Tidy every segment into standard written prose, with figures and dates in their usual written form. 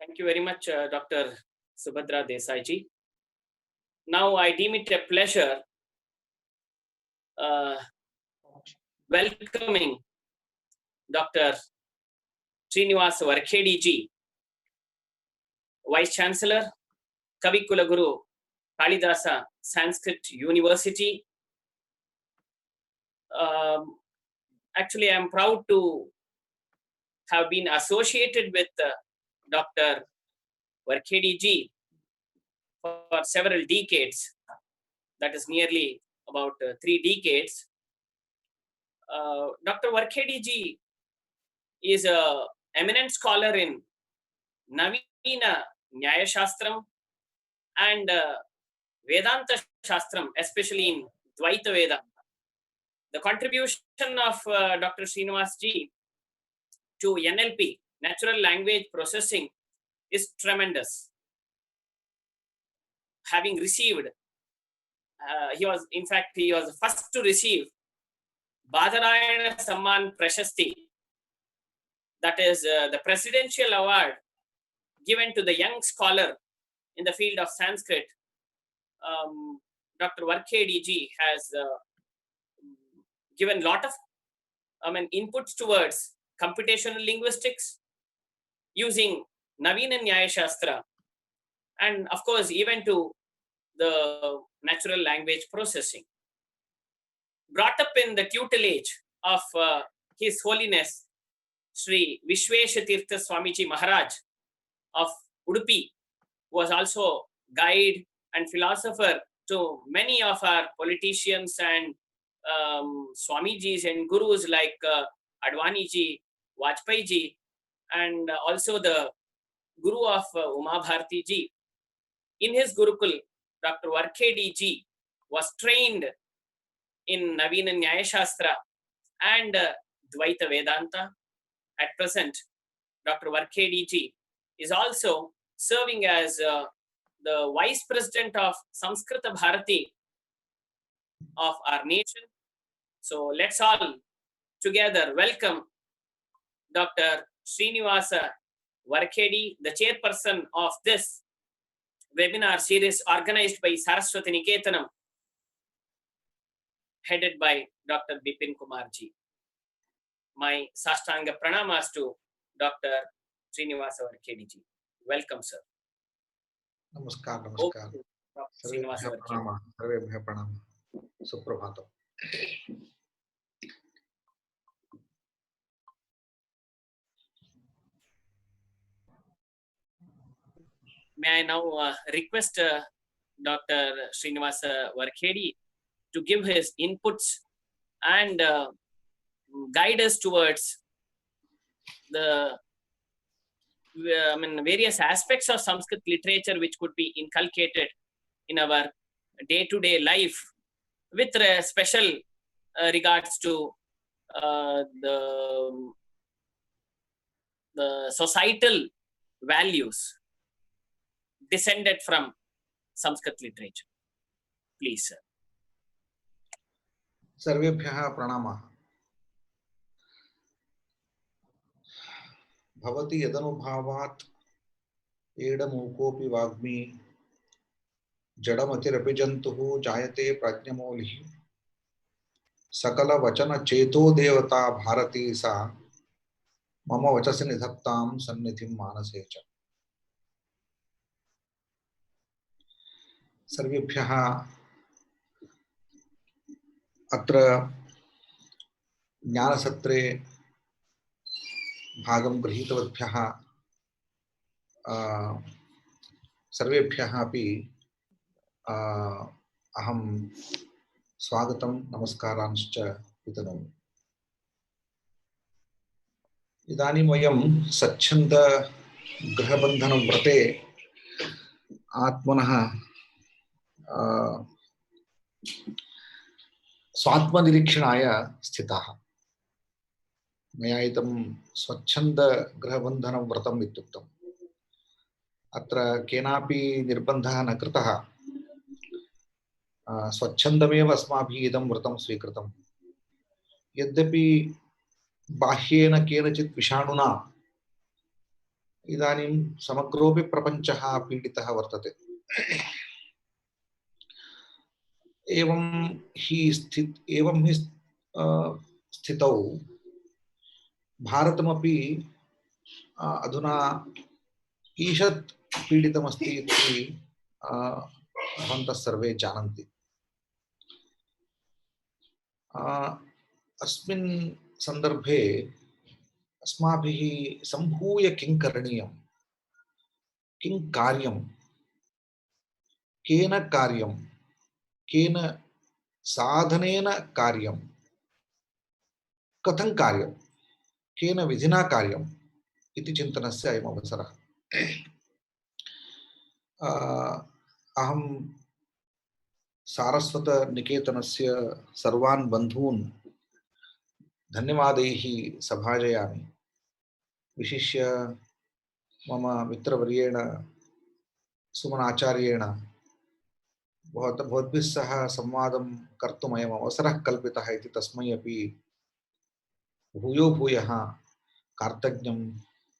Thank you very much, Dr. Subhadra Desai ji. Now I deem it a pleasure welcoming Dr. Srinivas Varkhedi ji, Vice Chancellor, Kavi Kulaguru, Kalidasa Sanskrit University. Actually, I am proud to have been associated with Dr. Varkhedi ji for several decades. That is nearly about 3 decades. Dr. Varkhedi ji is an eminent scholar in Navina Nyaya Shastram and Vedanta Shastram, especially in Dvaita Vedanta. The contribution of Dr. Srinivas ji to NLP, natural language processing, is tremendous. Having received, he was the first to receive Badarayana Samman Prashasti, that is the presidential award given to the young scholar in the field of Sanskrit. Dr. Varkhedi ji has given a lot of inputs towards computational linguistics using Navina Nyaya Shastra, and of course even to the natural language processing. Brought up in the tutelage of His Holiness Sri Vishveshatirtha Swamiji Maharaj of Udupi, who was also guide and philosopher to many of our politicians and Swamijis and Gurus like Advani ji, Vajpayee ji, and also the Guru of Uma Bharati ji. In his Gurukul, Dr. Varkhedi ji was trained in Navina Nyaya Shastra and Dvaita Vedanta. At present, Dr. Varkhedi ji is also serving as the Vice President of Samskrita Bharati of our nation. So let's all together welcome Dr. Srinivasa Varkhedi, the chairperson of this webinar series organized by Saraswati Niketanam, headed by Dr. Bipin Kumar ji. My Sashtanga Pranamas to Dr. Srinivasa Varkhedi ji. Welcome, sir. Namaskar, namaskar. Srinivasa Varkhedi. Sarvebhyo pranama. Suprabhatam. May I now request Dr. Srinivasa Varkhedi to give his inputs and guide us towards the various aspects of Sanskrit literature which could be inculcated in our day-to-day life, with special regards to the societal values descended from Sanskrit literature. Please, sir. Sarvebhyo pranama. Bhavati yadanubhavat edamukopi vagmi jadamati rapijantuhu jayate prajnamolihi sakala vachana cheto devata bharati sa mama vachasi nidhattam sannithim manasecha. Sarvebhyo अत्र ज्ञानसत्रे भागं गृहीतवद्भ्यः सर्वेभ्यः अपि अहं स्वागतं नमस्कारांश्च वितनोमि। इदानीं वयं स्वच्छन्द गृहबन्धनव्रते आत्मनः स्वात्मनिरीक्षणाय स्थिताः। मया इदं स्वच्छन्द गृहबन्धनं व्रतम् इत्युक्तम्। अत्र केनापि निर्बन्धः न कृतः। स्वच्छन्दमेव अस्माभिः इदं व्रतं स्वीकृतं। यद्यपि बाह्येन केनचित् विषाणुना इदानीं समग्रोऽपि प्रपञ्चः पीडितः वर्तते। एवं हि स्थितौ भारतमपि अधुना ईषत् पीडितमस्ति इति भवन्तः सर्वे जानन्ति। अस्मिन् सन्दर्भे अस्माभिः सम्भूय किं करणीयं, किं कार्यं, केन कार्यं, केन साधनेन कार्यं, कथं कार्यं, केन विधिना कार्यम् इति चिन्तनस्य अयम् अवसरः। अहं सारस्वतनिकेतनस्य सर्वान् बन्धून् धन्यवादैः सभाजयामि। विशिष्य मम मित्रवर्येण सुमनाचार्येण भवद्भिः सह संवादं कर्तुम् अयम् अवसरः कल्पितः इति तस्मै अपि भूयो भूयः कार्तज्ञं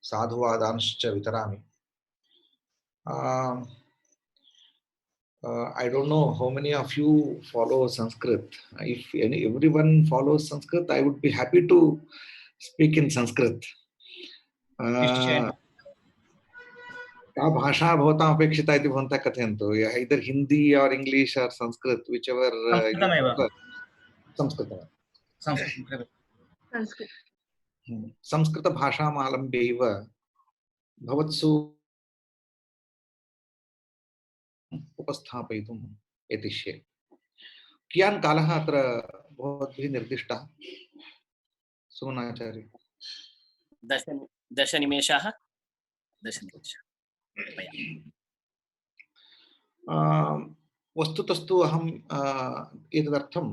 साधुवादांश्च वितरामि। I don't know how many of you follow Sanskrit. If everyone follows Sanskrit, I would be happy to speak in Sanskrit. का भाषा भवताम् अपेक्षिता इति भवन्तः कथयन्तु। either Hindi or English or Sanskrit, whichever you prefer. संस्कृतं संस्कृतभाषाम् आलम्ब्यैव भवत्सु उपस्थापयितुम् यतिष्ये। कियान् कालः अत्र भवद्भिः निर्दिष्टः सुमनाचार्य? 10 निमेषाः। वस्तुतस्तु अहं एतदर्थं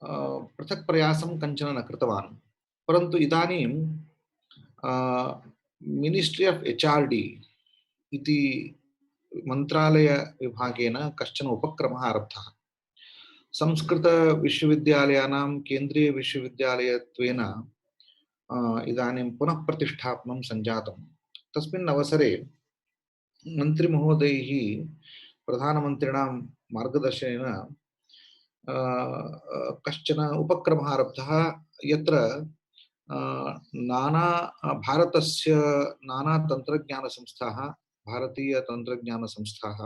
पृथक् प्रयासं कञ्चन न कृतवान्, परन्तु इदानीं मिनिस्ट्री आफ् HRD इति मन्त्रालयविभागेन कश्चन उपक्रमः आरब्धः। संस्कृतविश्वविद्यालयानां केन्द्रीयविश्वविद्यालयत्वेन इदानीं पुनः प्रतिष्ठापनं सञ्जातं। तस्मिन् अवसरे मन्त्रिमहोदयैः प्रधानमन्त्रिणां मार्गदर्शनेन कश्चन उपक्रमः आरब्धः, यत्र नाना भारतस्य नाना तन्त्रज्ञानसंस्थाः, भारतीयतन्त्रज्ञानसंस्थाः,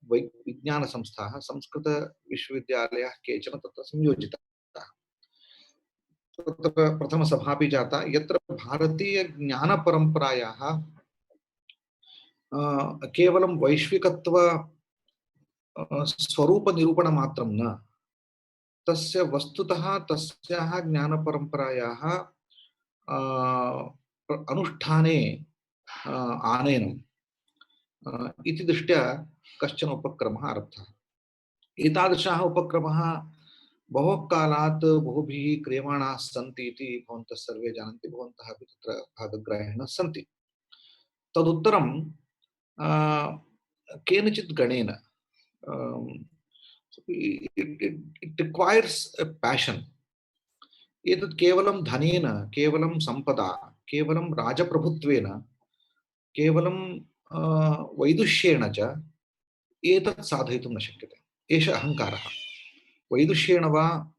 विज्ञानसंस्थाः, संस्कृतविश्वविद्यालयाः केचन तत्र संयोजिताः। तत्र प्रथमसभापि जाता, यत्र भारतीयज्ञानपरम्परायाः केवलं वैश्विकत्व स्वरूपनिरूपणमात्रं न, तस्य वस्तुतः तस्याः ज्ञानपरम्परायाः अनुष्ठाने आनयनम् इति दृष्ट्या कश्चन उपक्रमः आरब्धः। एतादृशः उपक्रमः बहु कालात् बहुभिः क्रियमाणाः सन्ति इति भवन्तः सर्वे जानन्ति, भवन्तः अपि तत्र भागग्राहिणः सन्ति। तदुत्तरं केनचित् गणेन it requires a passion. एतत् केवलं धनेन, केवलं सम्पदा, केवलं राजप्रभुत्वेन, केवलं वैदुष्येण च एतत् साधयितुं न शक्यते। एषः अहङ्कारः। वैदुष्येण वा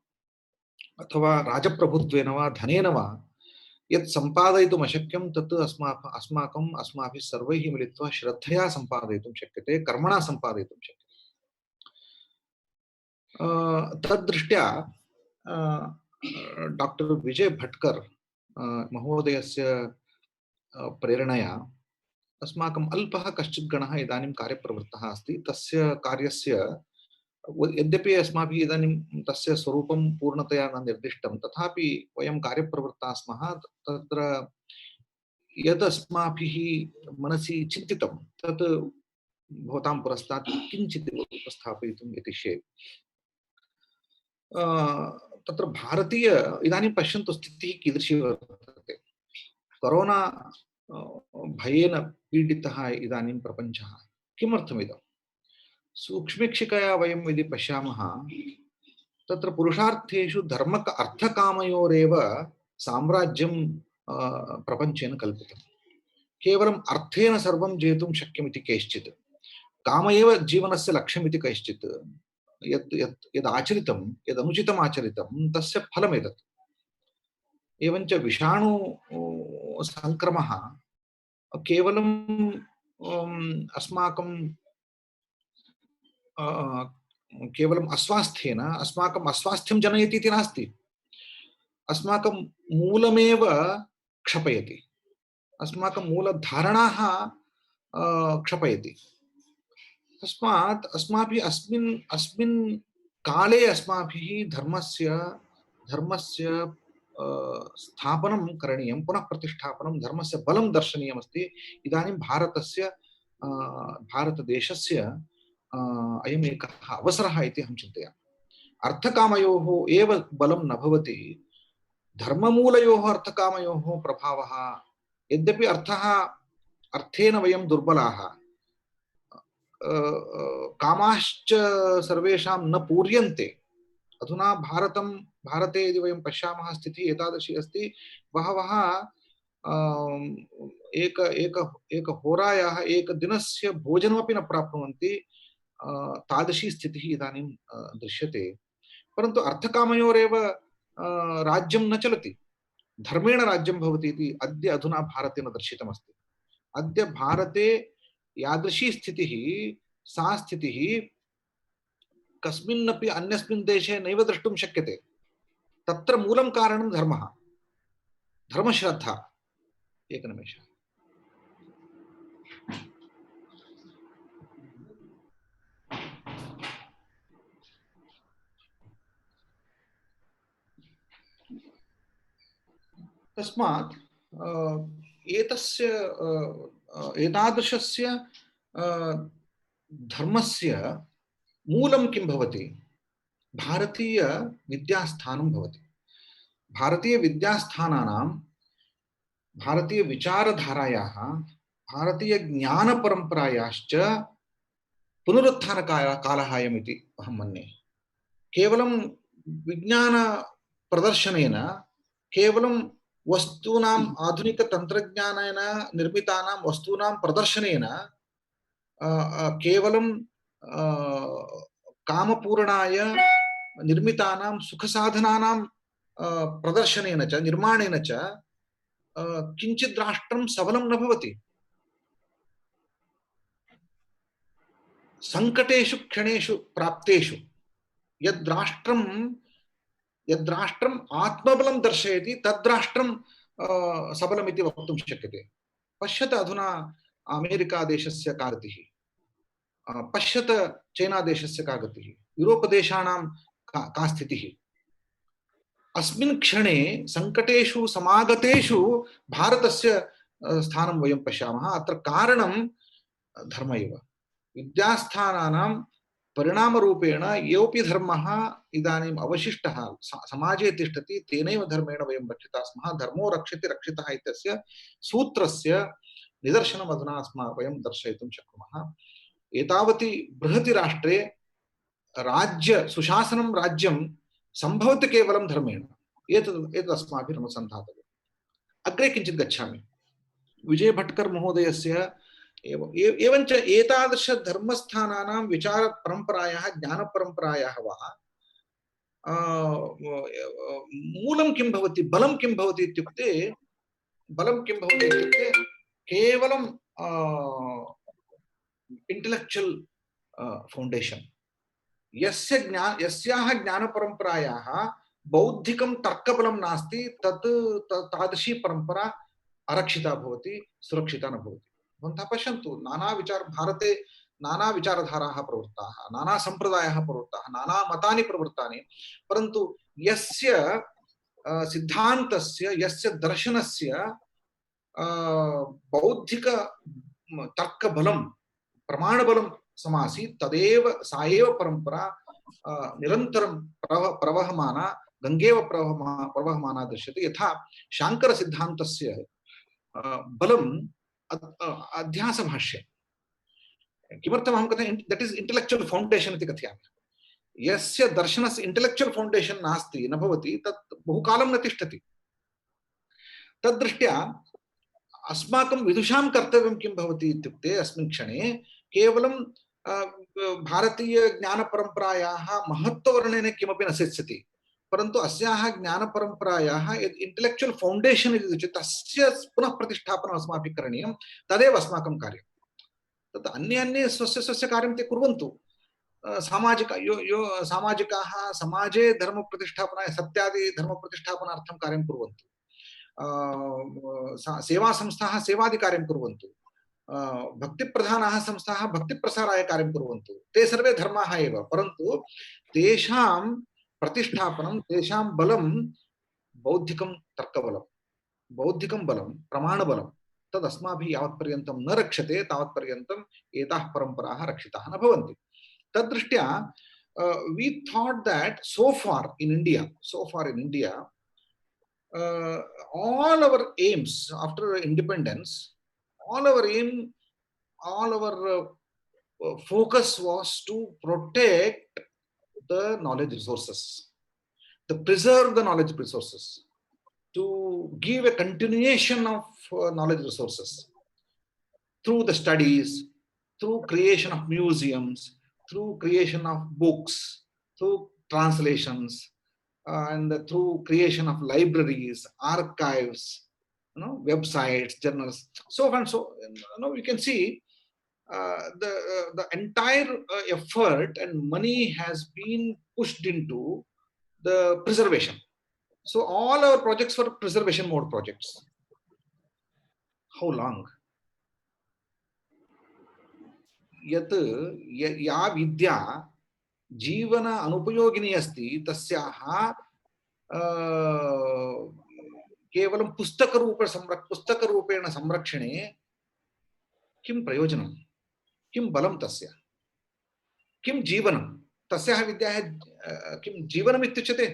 अथवा राजप्रभुत्वेन वा धनेन वा यत् सम्पादयितुम् अशक्यं तत् अस्माभिः सर्वैः मिलित्वा श्रद्धया सम्पादयितुं शक्यते, कर्मणा सम्पादयितुं शक्यते। तद्दृष्ट्या डॉक्टर विजय भट्कर महोदयस्य प्रेरणया अस्माकम् अल्पः कश्चित् गणः इदानीं कार्यप्रवृत्तः अस्ति। तस्य कार्यस्य यद्यपि अस्माभिः इदानीं तस्य स्वरूपं पूर्णतया न निर्दिष्टं, तथापि वयं कार्यप्रवृत्ताः स्मः। तत्र यत् अस्माभिः मनसि चिन्तितं तत् भवतां पुरस्तात् किञ्चित् उपस्थापयितुं यतिष्ये। तत्र भारतीय इदानीं पश्यन्तु स्थितिः कीदृशी वर्तते। कोरोना भयेन पीडितः इदानीं प्रपञ्चः। किमर्थमिदं? सूक्ष्मीक्षिकया वयं यदि पश्यामः, तत्र पुरुषार्थेषु धर्मक अर्थकामयोरेव साम्राज्यं प्रपञ्चेन कल्पितम्। केवलम् अर्थेन सर्वं जेतुं शक्यमिति कैश्चित्, काम एव जीवनस्य लक्ष्यमिति कैश्चित्, यत् यत् यद् आचरितं यद् अनुचितम् आचरितं तस्य फलमेतत्। एवञ्च विषाणु संक्रमः केवलं अस्माकं केवलम् अस्वास्थ्येन अस्माकम् अस्वास्थ्यं जनयति इति नास्ति, अस्माकं मूलमेव क्षपयति, अस्माकं मूलधारणाः क्षपयति। तस्मात् अस्माभिः अस्मिन् अस्मिन् काले अस्माभिः धर्मस्य स्थापनं करणीयं, पुनः प्रतिष्ठापनं, धर्मस्य बलं दर्शनीयमस्ति। इदानीं भारतदेशस्य अयम् एकः अवसरः इति अहं चिन्तयामि। अर्थकामयोः एव बलं न भवति, धर्ममूलयोः अर्थकामयोः प्रभावः, यद्यपि अर्थेन वयं दुर्बलाः, कामाश्च सर्वेषां न पूर्यन्ते। अधुना भारते यदि वयं पश्यामः स्थितिः एतादृशी अस्ति, बहवः एक होरायाः एकदिनस्य भोजनमपि न प्राप्नुवन्ति, तादृशी स्थितिः इदानीं दृश्यते। परन्तु अर्थकामयोरेव राज्यं न चलति, धर्मेण राज्यं भवति इति अद्य अधुना भारते न दर्शितमस्ति। अद्य भारते यादृशी स्थितिः, सा स्थितिः कस्मिन्नपि अन्यस्मिन् देशे नैव द्रष्टुं शक्यते। तत्र मूलं कारणं धर्मः, धर्मश्रद्धा। एकनिमेषः। तस्मात् एतादृशस्य धर्मस्य मूलं किं भवति? भारतीय विद्यास्थानं भवति। भारतीय विद्यास्थानानां, भारतीय विचारधारायाः, भारतीय ज्ञानपरम्परायाश्च पुनरुत्थानकालः अयमिति अहं मन्ये। केवलं विज्ञानप्रदर्शनेन, केवलं वस्तूनाम् आधुनिकतन्त्रज्ञानेन निर्मितानां वस्तूनां प्रदर्शनेन, केवलं कामपूरणाय निर्मितानां सुखसाधनानां प्रदर्शनेन च निर्माणेन च किञ्चित् राष्ट्रं सबलं न भवति। संकटेषु क्षणेषु प्राप्तेषु यद् राष्ट्रम् आत्मबलं दर्शयति तद् राष्ट्रं सबलमिति वक्तुं शक्यते। पश्यत अधुना अमेरिका देशस्य का गतिः, पश्यत चैना देशस्य का गतिः, यूरोप देशानां का स्थितिः। अस्मिन् क्षणे संकटेषु समागतेषु भारतस्य स्थानं वयं पश्यामः। अत्र कारणं धर्म एव। विद्यास्थानानां परिणामरूपेण योऽपि धर्मः इदानीम् अवशिष्टः समाजे तिष्ठति, तेनैव धर्मेण वयं रक्षिताः स्मः। धर्मो रक्षति रक्षितः इत्यस्य सूत्रस्य निदर्शनम् अधुना वयं दर्शयितुं शक्नुमः। एतावति बृहति राष्ट्रे सुशासनं राज्यं सम्भवति केवलं धर्मेण। एतद् अस्माभिः अनुसन्धातव्यम्। अग्रे किञ्चित् गच्छामि। विजय भट्कर् महोदयस्य एवञ्च एतादृश धर्मस्थानानां विचारपरम्परायाः, ज्ञानपरम्परायाः वा मूलं किं भवति, बलं किं भवति इत्युक्ते, केवलं इंटेलेक्चुअल फाउंडेशन। यस्याः ज्ञानपरम्परायाः बौद्धिकं तर्कबलं नास्ति, तादृशी परम्परा अरक्षिता भवति, सुरक्षिता न भवति। भवन्तः पश्यन्तु, भारते नाना विचारधाराः प्रवृत्ताः, नाना सम्प्रदायाः प्रवृत्ताः, नाना मतानि प्रवृत्तानि, परन्तु यस्य सिद्धान्तस्य, यस्य दर्शनस्य बौद्धिक तर्कबलं, प्रमाणबलं समासीत्, तदेव सा एव परम्परा निरन्तरं प्रवहमाना, गङ्गेव प्रवहमाना दृश्यते। यथा शाङ्कर सिद्धान्तस्य बलम् अध्यासभाष्य। किमर्थमहं कथयामि, दट् इस् इंटेलेक्चुअल फाउंडेशन इति कथयामि। यस्य दर्शनस्य इंटेलेक्चुअल फाउंडेशन नास्ति, न भवति, तत् बहुकालं न तिष्ठति। तद्दृष्ट्या अस्माकं विदुषां कर्तव्यं किं भवति इत्युक्ते अस्मिन् क्षणे केवलं भारतीय ज्ञानपरम्परायाः महत्त्ववर्णनेन किमपि न सिद्ध्यति, परन्तु अस्याः ज्ञानपरम्परायाः यद् इंटेलेक्चुअल फाउंडेशन इति उच्यते तस्य पुनः प्रतिष्ठापनम् अस्माभिः करणीयं। तदेव अस्माकं कार्यं। तत् अन्ये अन्ये स्वस्य स्वस्य कार्यं ते कुर्वन्तु। सामाजिक यो यो सामाजिकाः समाजे धर्मप्रतिष्ठापनाय सत्यादि धर्मप्रतिष्ठापनार्थं कार्यं कुर्वन्तु। सेवासंस्थाः सेवादिकार्यं कुर्वन्तु। भक्तिप्रधानाः संस्थाः भक्तिप्रसाराय कार्यं कुर्वन्तु। ते सर्वे धर्माः एव, परन्तु तेषां प्रतिष्ठापनं, तेषां बलं बौद्धिकं तर्कबलं, बौद्धिकं बलं, प्रमाणबलं तद् अस्माभिः यावत्पर्यन्तं न रक्ष्यते तावत्पर्यन्तम् एताः परम्पराः रक्षिताः न भवन्ति। तद्दृष्ट्या we thought that so far in India, all our aims after independence, all our focus was to protect the knowledge resources, to preserve the knowledge resources, to give a continuation of knowledge resources through the studies, through creation of museums, through creation of books, through translations, and through creation of libraries, archives, websites, journals, so on and so. We can see the entire effort and money has been pushed into the preservation. So all our projects were preservation mode projects. How long? यत् या विद्या जीवन अनुपयोगिनी अस्ति तस्याः केवलं पुस्तकरूपेण संरक्षणे किं प्रयोजनं, किं बलं तस्य, किं जीवनं तस्याः विद्यायाः किं जीवनम् इत्युच्यते?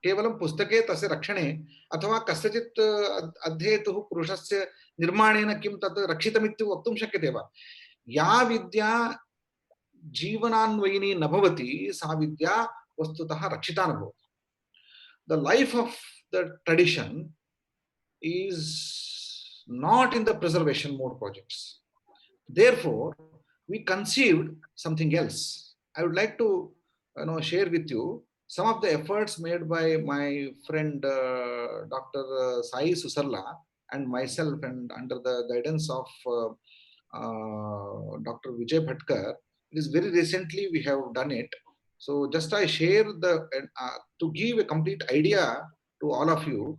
केवलं पुस्तके तस्य रक्षणे अथवा कस्यचित् अध्येतुः पुरुषस्य निर्माणेन किं तत् रक्षितमिति वक्तुं शक्यते वा? या विद्या जीवनान्वयिनी न भवति सा विद्या वस्तुतः रक्षिता न भवति. The life of the tradition is not in the preservation mode projects. Therefore, we conceived something else. I would like to share with you some of the efforts made by my friend Dr. Sai Susarla and myself, and under the guidance of Dr. Vijay Bhatkar. It is very recently we have done it. So just I share to give a complete idea to all of you,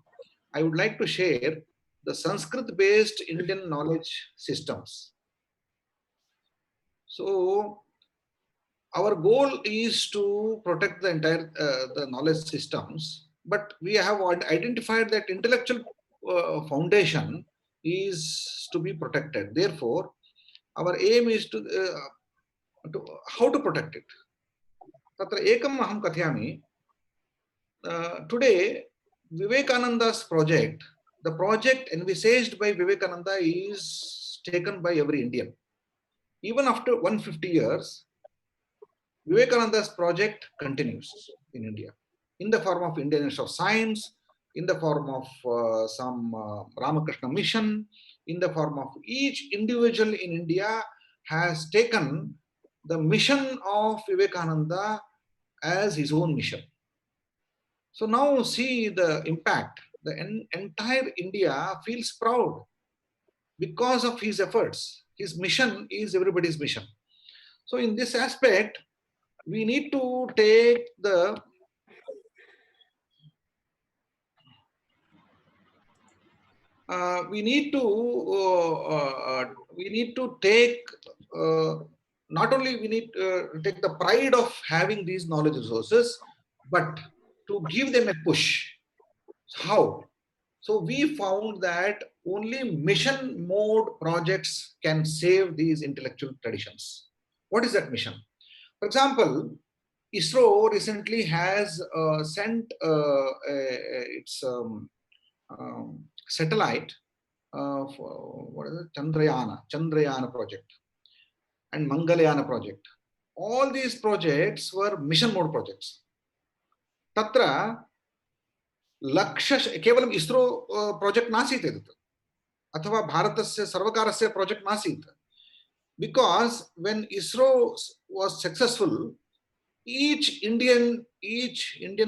I would like to share the Sanskrit-based Indian knowledge systems. So our goal is to protect the entire the knowledge systems, but we have identified that intellectual foundation is to be protected. Therefore, our aim is to how to protect it. Tatra ekam aham kathayami. Today, Vivekananda's project, the project envisaged by Vivekananda is taken by every Indian. Even after 150 years, Vivekananda's project continues in India in the form of Indian Institute of Science, in the form of some Ramakrishna mission, in the form of each individual in India has taken the mission of Vivekananda as his own mission. So now see the impact. The entire India feels proud because of his efforts. His mission is everybody's mission. So in this aspect, we need to take the we need to take not only we need to take the pride of having these knowledge resources, but to give them a push. How? So we found that only mission mode projects can save these intellectual traditions. What is that mission? For example, ISRO recently has sent its satellite for what is it? Chandrayana project and Mangalyana project. All these projects were mission mode projects. Tatra Laksha kevalam ISRO project नासीत् एतत्. अथवा भारतस्य सर्वकारस्य project नासीत्, because when ISRO was successful, each Indian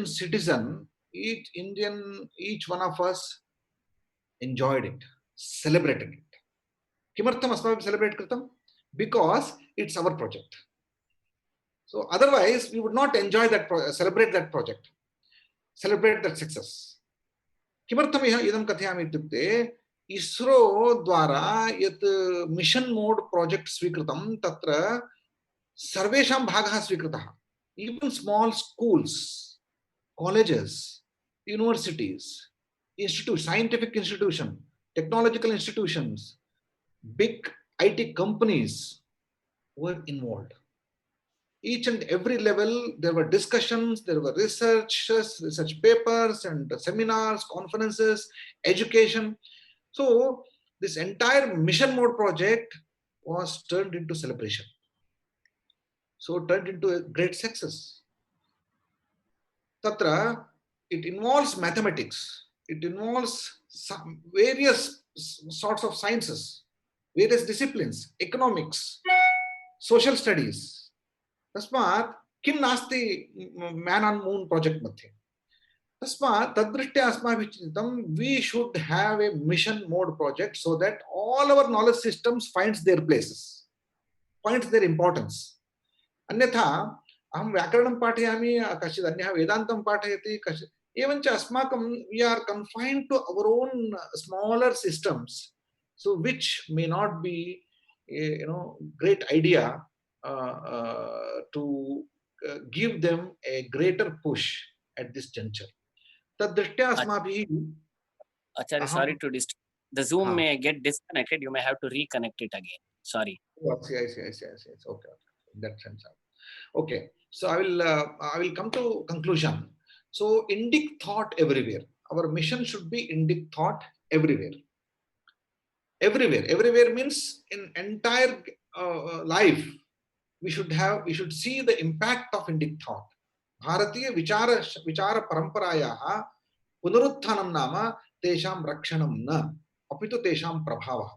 citizen, each one of us enjoyed it, celebrated it. किमर्थम् अस्माभिः celebrate कृतं? Because it's our project. So otherwise we would not enjoy that, celebrate that project, celebrate that success. किमर्थम् इदं कथयामि इत्युक्ते, ISRO द्वारा यत् mission mode project स्वीकृतं तत्र सर्वेषां भागः स्वीकृतः. Even small schools, colleges, universities, scientific institution, technological institutions, big IT companies were involved. Each and every level, there were discussions, there were research papers and seminars, conferences, education. So this entire mission mode project was turned into celebration. So turned into a great success. Tatra, it involves mathematics. It involves some various sorts of sciences, various disciplines, economics, social studies. तस्मात् किं नास्ति man on moon project मध्ये. तस्मात् तद्दृष्ट्या अस्माभिः चिन्तितं, we should have a mission mode project so that all our knowledge systems finds their places, finds their importance. अन्यथा अहं व्याकरणं पाठयामि, कश्चित् अन्यः वेदान्तं पाठयति, कश्चित् एवञ्च अस्माकं we are confined to our own smaller systems, so which may not be a great idea to give them a greater push at this juncture. तद्दृष्ट्या अस्माभिः Acharya, sorry to disturb. The Zoom may get disconnected. You may have to reconnect it again. Sorry. Yes. Okay. In that sense. Okay. So I will come to conclusion. So Indic thought everywhere. Our mission should be Indic thought everywhere. Everywhere means in entire life. We should see the impact of Indic thought. भारतीय विचार परंपरायाः पुनरुत्थानं नाम तेषां रक्षणं न, अपितु तेषां प्रभावः.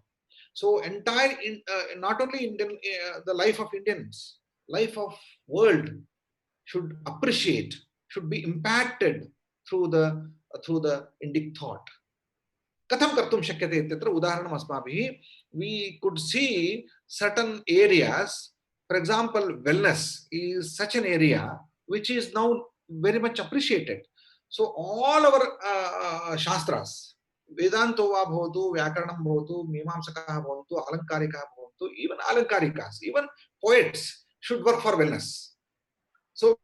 So entire not only Indian, the life of Indians, life of world should appreciate, should be impacted through the Indic thought. कथं कर्तुं शक्यते इत्यत्र उदाहरणम् अस्माभिः, we could see certain areas. For example, wellness is such an area which is now very much appreciated. So all our shastras, Vedanto va bhavatu, Vyakaranam bhavatu, Mimamsakaः bhavantu, Alankarikaः bhavantu, even Alankarikas, even poets should work for wellness. So